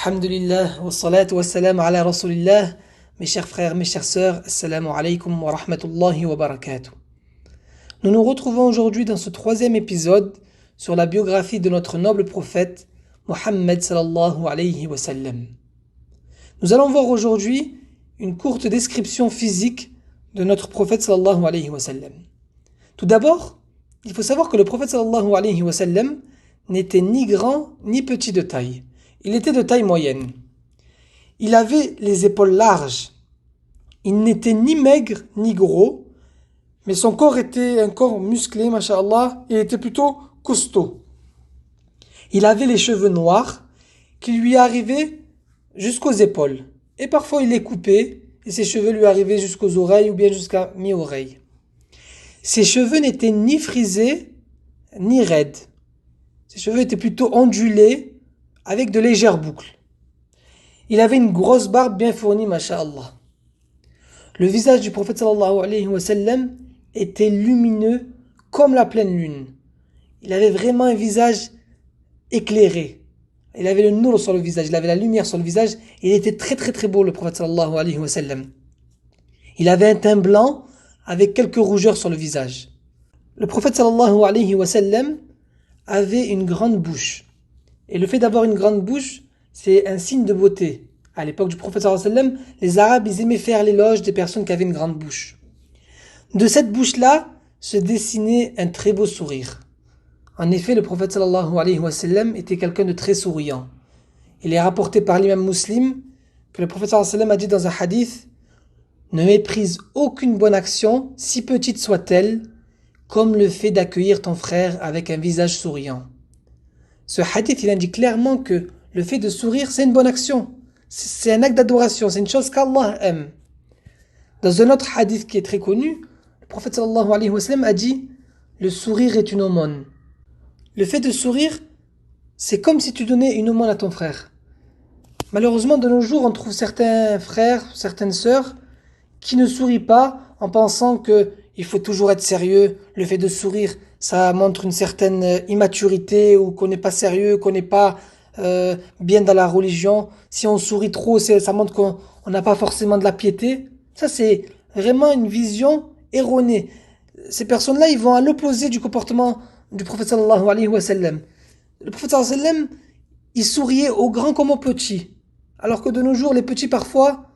Alhamdulillah, wa salatu wa salam ala rasulillah. Mes chers frères, mes chères sœurs, assalamu alaikum wa rahmatullahi wa barakatuh. Nous nous retrouvons aujourd'hui dans ce troisième épisode sur la biographie de notre noble prophète, Muhammad sallallahu alayhi wa sallam. Nous allons voir aujourd'hui une courte description physique de notre prophète sallallahu alayhi wa sallam. Tout d'abord, il faut savoir que le prophète sallallahu alayhi wa sallam n'était ni grand ni petit de taille. Il était de taille moyenne. Il avait les épaules larges. Il n'était ni maigre ni gros, mais son corps était un corps musclé, masha'Allah, et était plutôt costaud. Il avait les cheveux noirs qui lui arrivaient jusqu'aux épaules. Et parfois il les coupait et ses cheveux lui arrivaient jusqu'aux oreilles ou bien jusqu'à mi-oreille. Ses cheveux n'étaient ni frisés ni raides. Ses cheveux étaient plutôt ondulés avec de légères boucles. Il avait une grosse barbe bien fournie, masha'Allah. Le visage du prophète sallallahu alayhi wa sallam était lumineux comme la pleine lune. Il avait vraiment un visage éclairé. Il avait le nour sur le visage, il avait la lumière sur le visage. Il était très très très beau, le prophète sallallahu alayhi wa sallam. Il avait un teint blanc avec quelques rougeurs sur le visage. Le prophète sallallahu alayhi wa sallam avait une grande bouche. Et le fait d'avoir une grande bouche, c'est un signe de beauté. À l'époque du prophète sallallahu alayhi wa sallam, les Arabes, ils aimaient faire l'éloge des personnes qui avaient une grande bouche. De cette bouche-là se dessinait un très beau sourire. En effet, le prophète sallallahu alayhi wa sallam était quelqu'un de très souriant. Il est rapporté par l'imam Muslim que le prophète sallallahu alayhi wa sallam a dit dans un hadith: ne méprise aucune bonne action, si petite soit-elle, comme le fait d'accueillir ton frère avec un visage souriant. Ce hadith, il indique clairement que le fait de sourire, c'est une bonne action. C'est un acte d'adoration, c'est une chose qu'Allah aime. Dans un autre hadith qui est très connu, le prophète sallallahu alayhi wa sallam a dit: le sourire est une aumône. Le fait de sourire, c'est comme si tu donnais une aumône à ton frère. Malheureusement, de nos jours, on trouve certains frères, certaines sœurs qui ne sourient pas en pensant qu'il faut toujours être sérieux. Le fait de sourire, ça montre une certaine immaturité ou qu'on n'est pas sérieux, qu'on n'est pas bien dans la religion. Si on sourit trop, ça montre qu'on n'a pas forcément de la piété. Ça, c'est vraiment une vision erronée. Ces personnes-là, ils vont à l'opposé du comportement du prophète sallallahu alayhi wa sallam. Le prophète sallallahu alayhi wa sallam, il souriait aux grands comme aux petits. Alors que de nos jours, les petits, parfois,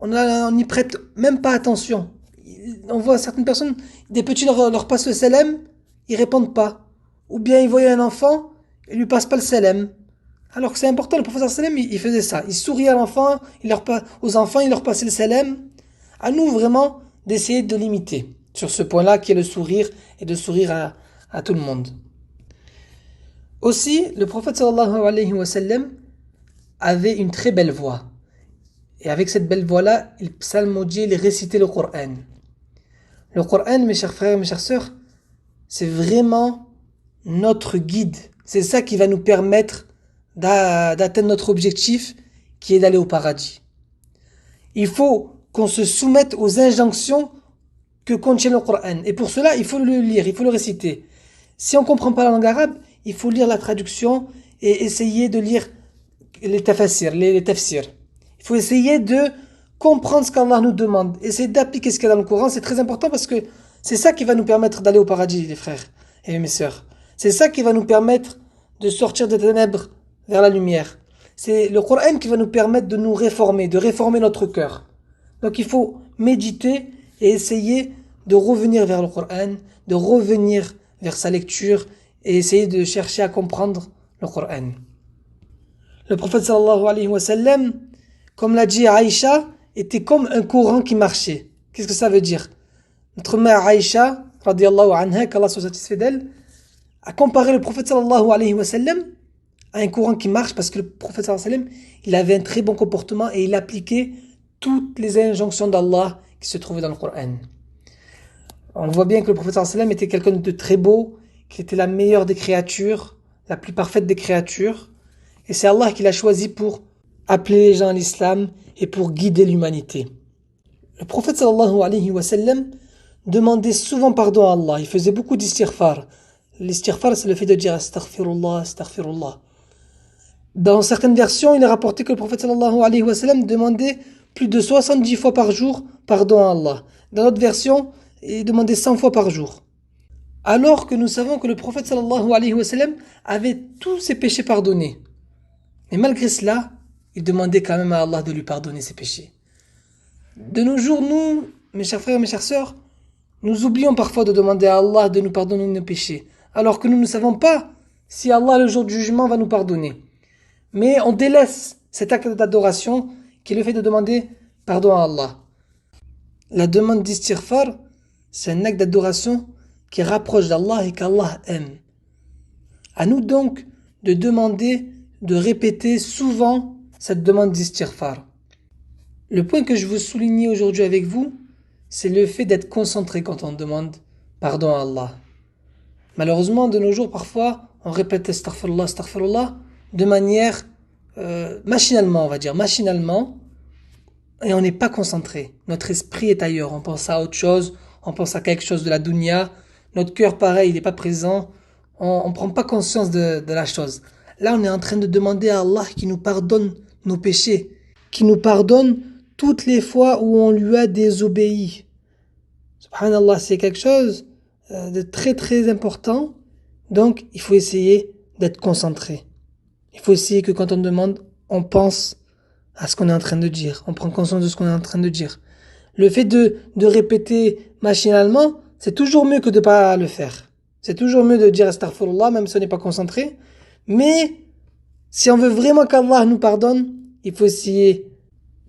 on n'y prête même pas attention. On voit certaines personnes, des petits leur passent le salam, ils répondent pas. Ou bien ils voient un enfant, ils lui passent pas le salam. Alors que c'est important, le prophète sallallahu alayhi wa sallam, il faisait ça. Il souriait à l'enfant, aux enfants, il leur passait le salam. À nous vraiment d'essayer de l'imiter sur ce point-là qui est le sourire et de sourire à tout le monde. Aussi, le prophète sallallahu alayhi wa sallam avait une très belle voix. Et avec cette belle voix-là, il psalmodiait, il récitait le Coran. Le Coran, mes chers frères, mes chères sœurs, c'est vraiment notre guide. C'est ça qui va nous permettre d'atteindre notre objectif, qui est d'aller au paradis. Il faut qu'on se soumette aux injonctions que contient le Coran. Et pour cela, il faut le lire, il faut le réciter. Si on ne comprend pas la langue arabe, il faut lire la traduction et essayer de lire les tafsirs. Il faut essayer de comprendre ce qu'Allah nous demande. Essayer d'appliquer ce qu'il y a dans le Coran, c'est très important parce que c'est ça qui va nous permettre d'aller au paradis, les frères et mes sœurs. C'est ça qui va nous permettre de sortir des ténèbres vers la lumière. C'est le Coran qui va nous permettre de nous réformer, de réformer notre cœur. Donc il faut méditer et essayer de revenir vers le Coran, de revenir vers sa lecture et essayer de chercher à comprendre le Coran. Le prophète sallallahu alayhi wa sallam, comme l'a dit Aïcha, était comme un courant qui marchait. Qu'est-ce que ça veut dire? Notre mère Aïcha, radiyallahu anha, qu'Allah soit satisfait d'elle, a comparé le prophète sallallahu alayhi wa sallam à un courant qui marche parce que le prophète sallallahu alayhi wa sallam, il avait un très bon comportement et il appliquait toutes les injonctions d'Allah qui se trouvaient dans le Coran. On voit bien que le prophète sallallahu alayhi wa sallam était quelqu'un de très beau, qui était la meilleure des créatures, la plus parfaite des créatures. Et c'est Allah qui l'a choisi pour appeler les gens à l'islam et pour guider l'humanité. Le prophète sallallahu alayhi wa sallam demandait souvent pardon à Allah. Il faisait beaucoup d'istighfar. L'istighfar, c'est le fait de dire astaghfirullah, astaghfirullah. Dans certaines versions, il est rapporté que le prophète sallallahu alayhi wa sallam demandait plus de 70 fois par jour pardon à Allah. Dans d'autres versions, il demandait 100 fois par jour. Alors que nous savons que le prophète sallallahu alayhi wa sallam avait tous ses péchés pardonnés. Mais malgré cela, il demandait quand même à Allah de lui pardonner ses péchés. De nos jours, nous, mes chers frères et mes chères sœurs, nous oublions parfois de demander à Allah de nous pardonner nos péchés, alors que nous ne savons pas si Allah, le jour du jugement, va nous pardonner. Mais on délaisse cet acte d'adoration qui est le fait de demander pardon à Allah. La demande d'istighfar, c'est un acte d'adoration qui rapproche d'Allah et qu'Allah aime. À nous donc de demander, de répéter souvent cette demande d'istighfar. Le point que je veux souligner aujourd'hui avec vous, c'est le fait d'être concentré quand on demande pardon à Allah. Malheureusement, de nos jours, parfois, on répète astaghfirullah, astaghfirullah de manière machinalement, on va dire, machinalement, et on n'est pas concentré. Notre esprit est ailleurs, on pense à autre chose, on pense à quelque chose de la dunya, notre cœur, pareil, il n'est pas présent, on ne prend pas conscience de la chose. Là, on est en train de demander à Allah qui nous pardonne nos péchés, qui nous pardonne toutes les fois où on lui a désobéi. Subhanallah, c'est quelque chose de très très important. Donc, il faut essayer d'être concentré. Il faut essayer que quand on demande, on pense à ce qu'on est en train de dire. On prend conscience de ce qu'on est en train de dire. Le fait de répéter machinalement, c'est toujours mieux que de ne pas le faire. C'est toujours mieux de dire astaghfirullah, même si on n'est pas concentré. Mais, si on veut vraiment qu'Allah nous pardonne, il faut essayer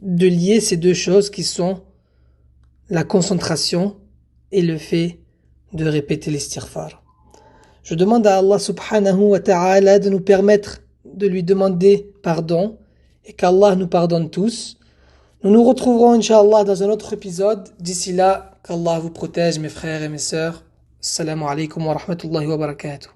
de lier ces deux choses qui sont la concentration et le fait de répéter l'istighfar. Je demande à Allah subhanahu wa ta'ala de nous permettre de lui demander pardon et qu'Allah nous pardonne tous. Nous nous retrouverons Inch'Allah dans un autre épisode. D'ici là, qu'Allah vous protège mes frères et mes sœurs. Assalamu alaikum wa rahmatullahi wa barakatuh.